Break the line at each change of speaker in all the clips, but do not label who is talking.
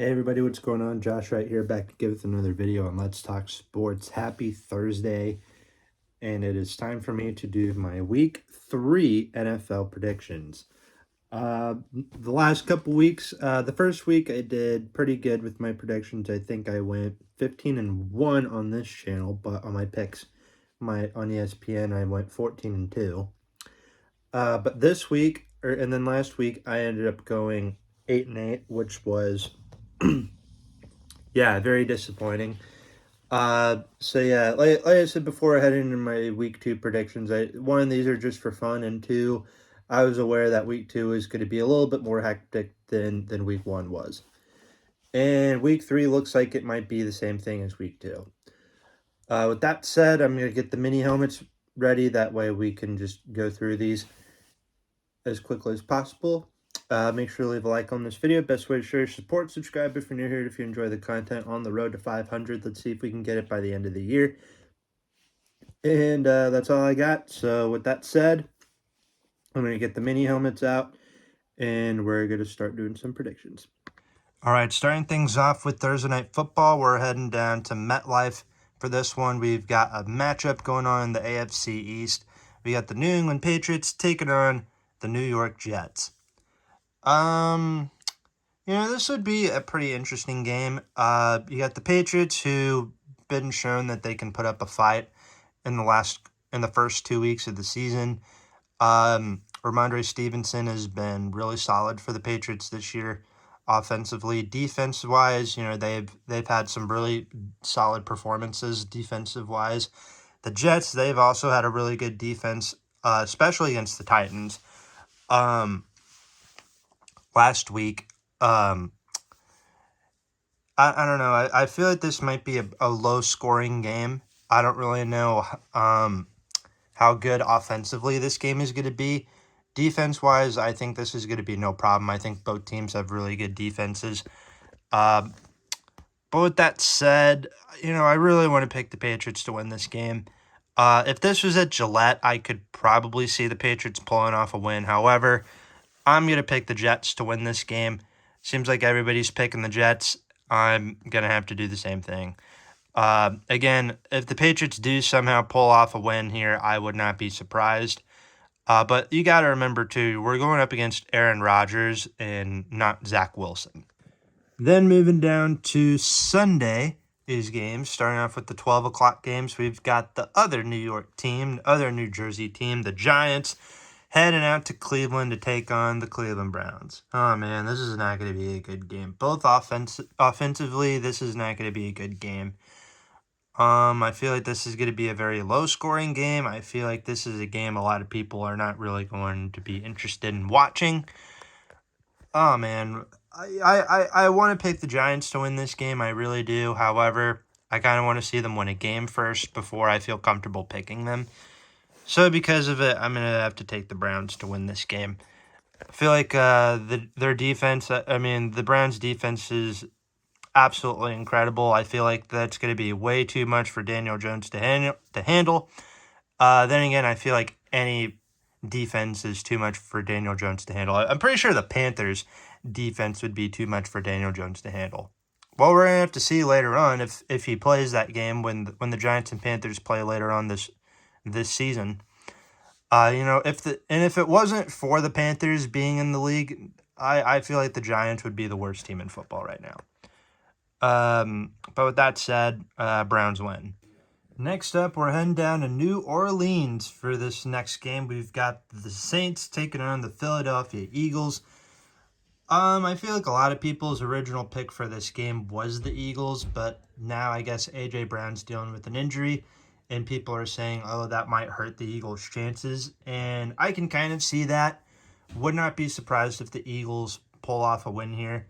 Hey everybody, what's going on? Josh right here, back again with another video on Let's Talk Sports. Happy Thursday, and it is time for me to do my Week 3 NFL predictions. The last couple weeks, the first week I did pretty good with my predictions. I think I went 15-1 on this channel, but on my picks, on ESPN, I went 14-2. But this week, and then last week, I ended up going 8-8, which was yeah, very disappointing. So yeah, like I said before, heading into my week 2 predictions, one of these are just for fun, and two, I was aware that week 2 is going to be a little bit more hectic than week 1 was, and week 3 looks like it might be the same thing as week 2. With that said, I'm gonna get the mini helmets ready. That way we can just go through these as quickly as possible. Make sure to leave a like on this video. Best way to show your support, subscribe if you're new here, if you enjoy the content. On the road to 500. Let's see if we can get it by the end of the year. And that's all I got. So with that said, I'm going to get the mini helmets out, and we're going to start doing some predictions. All right, starting things off with Thursday Night Football. We're heading down to MetLife for this one. We've got a matchup going on in the AFC East. We got the New England Patriots taking on the New York Jets. This would be a pretty interesting game. You got the Patriots, who been shown that they can put up a fight in the first 2 weeks of the season. Ramondre Stevenson has been really solid for the Patriots this year, offensively. Defense-wise, they've had some really solid performances defensive-wise. The Jets, they've also had a really good defense, especially against the Titans. Last week, I don't know. I feel like this might be a low-scoring game. I don't really know how good offensively this game is going to be. Defense-wise, I think this is going to be no problem. I think both teams have really good defenses. But with that said, I really want to pick the Patriots to win this game. If this was at Gillette, I could probably see the Patriots pulling off a win. However, I'm going to pick the Jets to win this game. Seems like everybody's picking the Jets. I'm going to have to do the same thing. Again, if the Patriots do somehow pull off a win here, I would not be surprised. But you got to remember, too, we're going up against Aaron Rodgers and not Zach Wilson. Then moving down to Sunday is games, starting off with the 12 o'clock games. We've got the other New York team, other New Jersey team, the Giants, heading out to Cleveland to take on the Cleveland Browns. Oh, man, this is not going to be a good game. Both offensively, this is not going to be a good game. I feel like this is going to be a very low-scoring game. I feel like this is a game a lot of people are not really going to be interested in watching. Oh, man, I want to pick the Giants to win this game. I really do. However, I kind of want to see them win a game first before I feel comfortable picking them. So because of it, I'm going to have to take the Browns to win this game. I feel like their defense, the Browns' defense is absolutely incredible. I feel like that's going to be way too much for Daniel Jones to handle. Then again, I feel like any defense is too much for Daniel Jones to handle. I'm pretty sure the Panthers' defense would be too much for Daniel Jones to handle. Well, we're going to have to see later on if he plays that game when the Giants and Panthers play later on this season. If it wasn't for the Panthers being in the league, I feel like the Giants would be the worst team in football right now. But with that said, Browns win. Next up, we're heading down to New Orleans for this next game. We've got the Saints taking on the Philadelphia Eagles. I feel like a lot of people's original pick for this game was the Eagles, but now I guess A.J. Brown's dealing with an injury, and people are saying, oh, that might hurt the Eagles' chances, and I can kind of see that. Would not be surprised if the Eagles pull off a win here.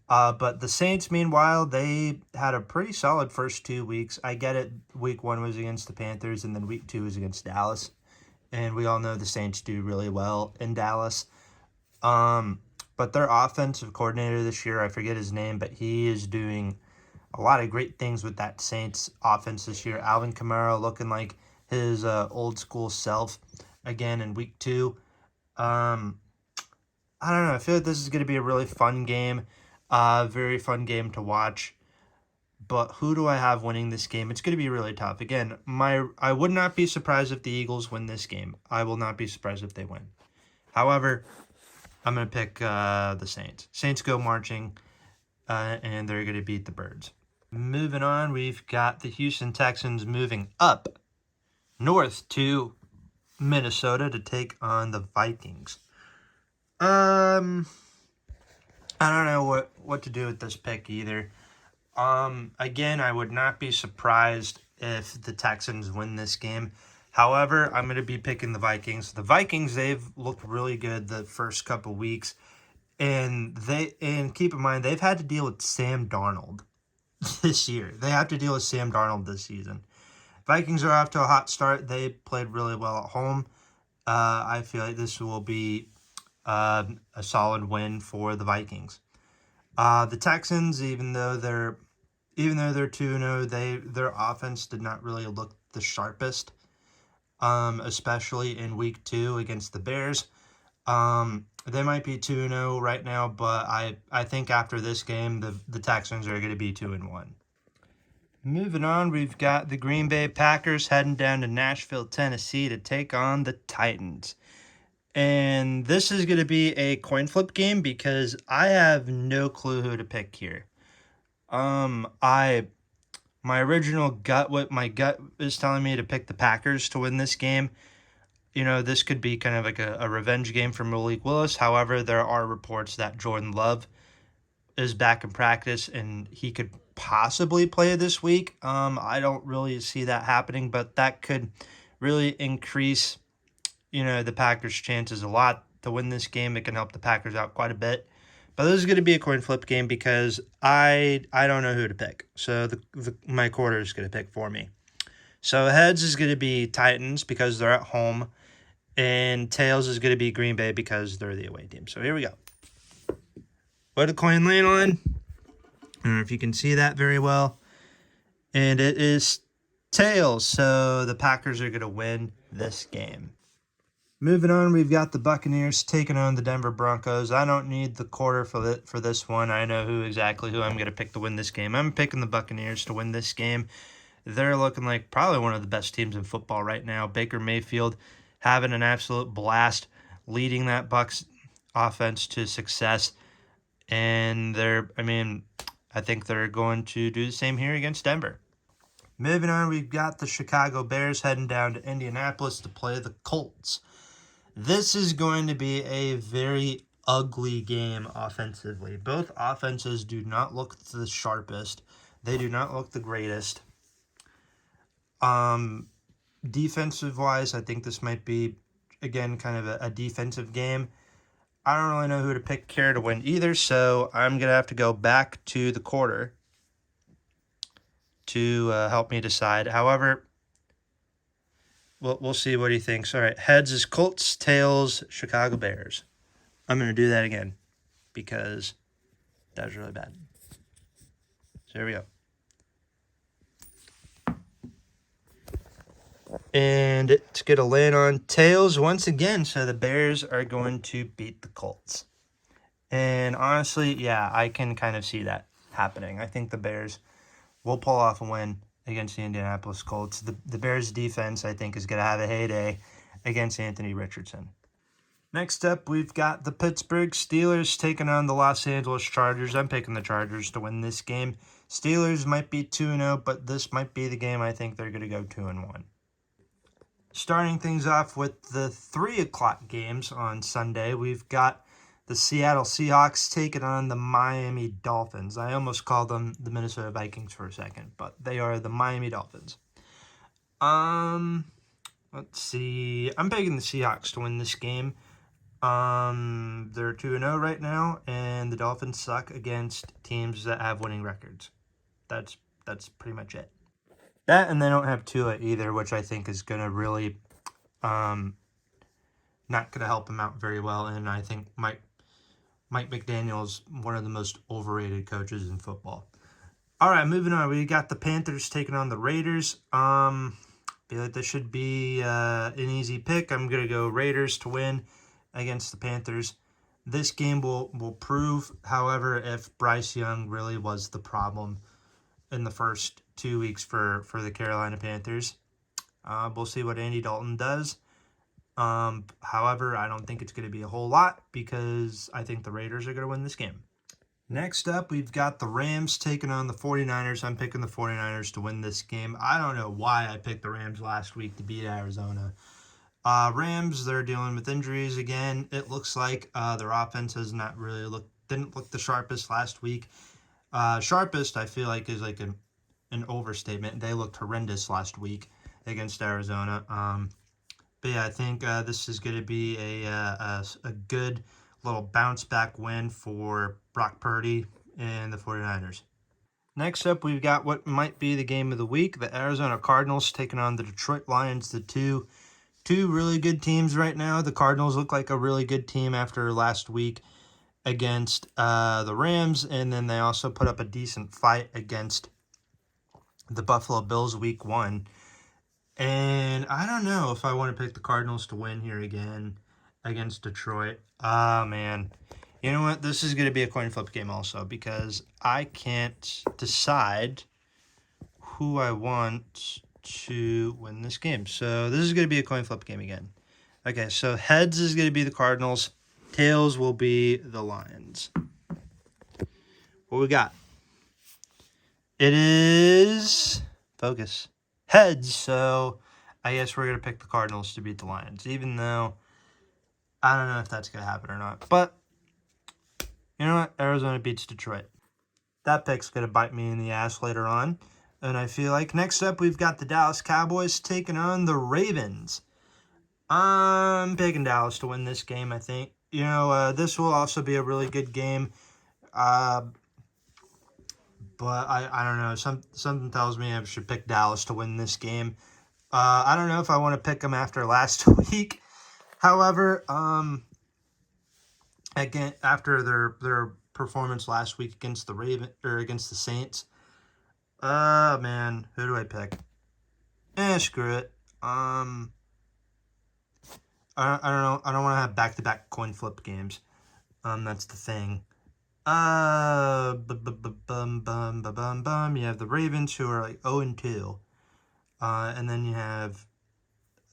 But the Saints, meanwhile, they had a pretty solid first 2 weeks. I get it. Week 1 was against the Panthers, and then week 2 was against Dallas. And we all know the Saints do really well in Dallas. But their offensive coordinator this year, I forget his name, but he is doing a lot of great things with that Saints offense this year. Alvin Kamara looking like his old school self again in week 2. I don't know. I feel like this is going to be a really fun game. Very fun game to watch. But who do I have winning this game? It's going to be really tough. Again, I would not be surprised if the Eagles win this game. I will not be surprised if they win. However, I'm going to pick the Saints. Saints go marching, and they're going to beat the Birds. Moving on, we've got the Houston Texans moving up north to Minnesota to take on the Vikings. I don't know what to do with this pick either. Again, I would not be surprised if the Texans win this game. However, I'm going to be picking the Vikings. The Vikings, they've looked really good the first couple weeks, and keep in mind they've had to deal with Sam Darnold this year. They have to deal with Sam Darnold this season. Vikings are off to a hot start. They played really well at home. I feel like this will be a solid win for the Vikings. The Texans, even though they're 2-0, their offense did not really look the sharpest, especially in week 2 against the Bears. They might be 2-0 right now, but I think after this game, the Texans are going to be 2-1. Moving on, we've got the Green Bay Packers heading down to Nashville, Tennessee to take on the Titans. And this is going to be a coin flip game because I have no clue who to pick here. My original my gut is telling me to pick the Packers to win this game. You know, this could be kind of like a revenge game for Malik Willis. However, there are reports that Jordan Love is back in practice and he could possibly play this week. I don't really see that happening, but that could really increase, the Packers' chances a lot to win this game. It can help the Packers out quite a bit. But this is going to be a coin flip game because I don't know who to pick. So my quarter is going to pick for me. So heads is going to be Titans because they're at home. And tails is going to be Green Bay because they're the away team. So here we go. What did the coin land on? I don't know if you can see that very well. And it is tails. So the Packers are going to win this game. Moving on, we've got the Buccaneers taking on the Denver Broncos. I don't need the quarter for this one. I know exactly who I'm going to pick to win this game. I'm picking the Buccaneers to win this game. They're looking like probably one of the best teams in football right now. Baker Mayfield having an absolute blast, leading that Bucs offense to success. And I think they're going to do the same here against Denver. Moving on, we've got the Chicago Bears heading down to Indianapolis to play the Colts. This is going to be a very ugly game offensively. Both offenses do not look the sharpest. They do not look the greatest. Defensive-wise, I think this might be, again, kind of a defensive game. I don't really know who to pick here to win either, so I'm going to have to go back to the quarter to help me decide. However, we'll see what he thinks. All right, heads is Colts, tails, Chicago Bears. I'm going to do that again because that was really bad. So here we go. And it's going to land on tails once again. So the Bears are going to beat the Colts. And honestly, yeah, I can kind of see that happening. I think the Bears will pull off a win against the Indianapolis Colts. The Bears defense, I think, is going to have a heyday against Anthony Richardson. Next up, we've got the Pittsburgh Steelers taking on the Los Angeles Chargers. I'm picking the Chargers to win this game. Steelers might be 2-0, but this might be the game I think they're going to go 2-1. Starting things off with the 3 o'clock games on Sunday, we've got the Seattle Seahawks taking on the Miami Dolphins. I almost called them the Minnesota Vikings for a second, but they are the Miami Dolphins. Let's see. I'm picking the Seahawks to win this game. They're 2-0 right now, and the Dolphins suck against teams that have winning records. That's pretty much it. That, and they don't have Tua either, which I think is going to really not going to help them out very well. And I think Mike McDaniel's one of the most overrated coaches in football. All right, moving on. We got the Panthers taking on the Raiders. Feel like this should be an easy pick. I'm going to go Raiders to win against the Panthers. This game will prove, however, if Bryce Young really was the problem in the first 2 weeks for the Carolina Panthers. We'll see what Andy Dalton does. However, I don't think it's going to be a whole lot because I think the Raiders are going to win this game. Next up, we've got the Rams taking on the 49ers. I'm picking the 49ers to win this game. I don't know why I picked the Rams last week to beat Arizona. Rams, they're dealing with injuries again. It looks like their offense has not really didn't look the sharpest last week. Sharpest, I feel like, is like an overstatement. They looked horrendous last week against Arizona. But yeah, I think this is going to be a good little bounce back win for Brock Purdy and the 49ers. Next up, we've got what might be the game of the week. The Arizona Cardinals taking on the Detroit Lions, the two really good teams right now. The Cardinals look like a really good team after last week against the Rams, and then they also put up a decent fight against the Buffalo Bills week 1. And I don't know if I want to pick the Cardinals to win here again against Detroit. Man. You know what? This is going to be a coin flip game also because I can't decide who I want to win this game. So this is going to be a coin flip game again. Okay, so heads is going to be the Cardinals. Tails will be the Lions. What we got? It is... Focus. Heads, so I guess we're going to pick the Cardinals to beat the Lions, even though I don't know if that's going to happen or not. But, you know what? Arizona beats Detroit. That pick's going to bite me in the ass later on. And I feel like next up we've got the Dallas Cowboys taking on the Ravens. I'm picking Dallas to win this game, I think. You know, this will also be a really good game. But I don't know. Something tells me I should pick Dallas to win this game. I don't know if I want to pick them after last week. However, again, after their performance last week against against the Saints, man, who do I pick? Screw it. I don't know. I don't want to have back-to-back coin flip games. That's the thing. You have the Ravens who are like 0-2. And then you have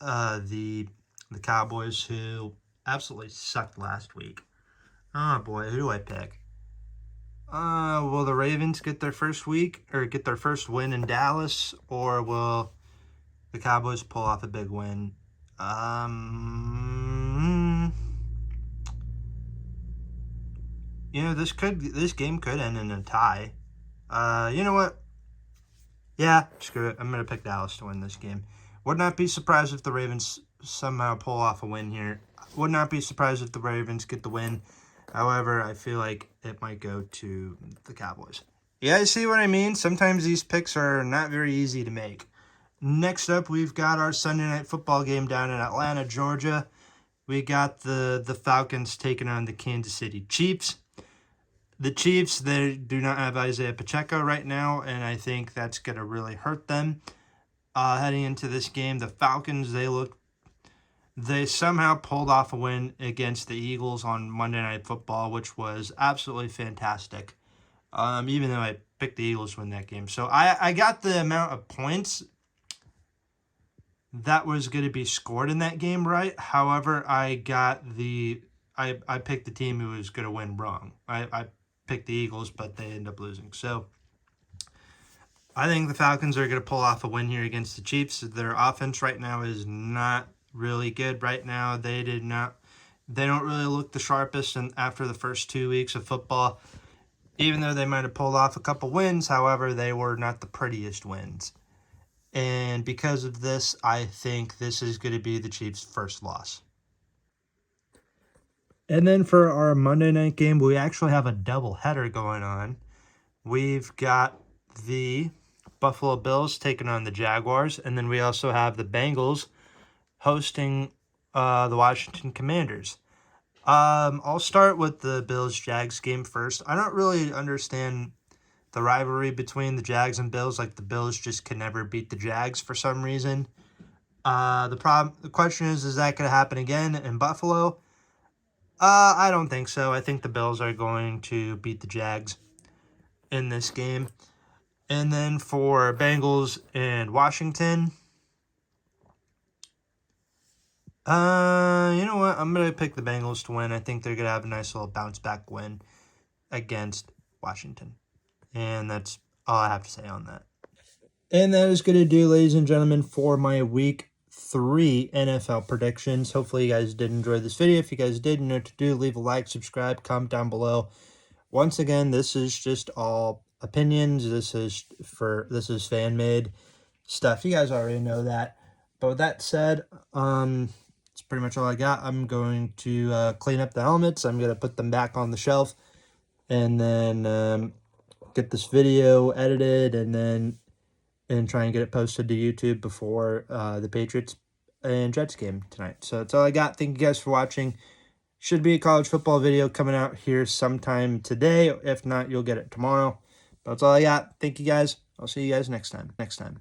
the Cowboys who absolutely sucked last week. Oh boy, who do I pick? Will the Ravens get their first win in Dallas, or will the Cowboys pull off a big win? You know, this game could end in a tie. You know what? Yeah, screw it. I'm going to pick Dallas to win this game. Would not be surprised if the Ravens somehow pull off a win here. Would not be surprised if the Ravens get the win. However, I feel like it might go to the Cowboys. Yeah, you see what I mean? Sometimes these picks are not very easy to make. Next up, we've got our Sunday night football game down in Atlanta, Georgia. We got the Falcons taking on the Kansas City Chiefs. The Chiefs, they do not have Isaiah Pacheco right now, and I think that's going to really hurt them heading into this game. The Falcons, they somehow pulled off a win against the Eagles on Monday Night Football, which was absolutely fantastic, even though I picked the Eagles to win that game. So I got the amount of points that was going to be scored in that game right. However, I picked the team who was going to win wrong. I picked the Eagles, but they ended up losing. So I think the Falcons are going to pull off a win here against the Chiefs. Their offense right now is not really good right now. They don't really look the sharpest after the first 2 weeks of football. Even though they might have pulled off a couple wins, however, they were not the prettiest wins. And because of this, I think this is going to be the Chiefs' first loss. And then for our Monday night game, we actually have a doubleheader going on. We've got the Buffalo Bills taking on the Jaguars, and then we also have the Bengals hosting the Washington Commanders. I'll start with the Bills-Jags game first. I don't really understand the rivalry between the Jags and Bills. Like, the Bills just can never beat the Jags for some reason. The question is that going to happen again in Buffalo? I don't think so. I think the Bills are going to beat the Jags in this game. And then for Bengals and Washington, you know what? I'm going to pick the Bengals to win. I think they're going to have a nice little bounce back win against Washington. And that's all I have to say on that. And that is going to do, ladies and gentlemen, for my Week 3 NFL predictions. Hopefully you guys did enjoy this video. If you guys did, you know what to do. Leave a like, subscribe, comment down below. Once again, this is just all opinions. This is fan-made stuff. You guys already know that. But with that said, it's pretty much all I got. I'm going to clean up the helmets. I'm going to put them back on the shelf. And then get this video edited and try and get it posted to YouTube before the Patriots and Jets game tonight. So that's all I got. Thank you guys for watching. Should be a college football video coming out here sometime today. If not, you'll get it tomorrow. But that's all I got. Thank you guys. I'll see you guys next time.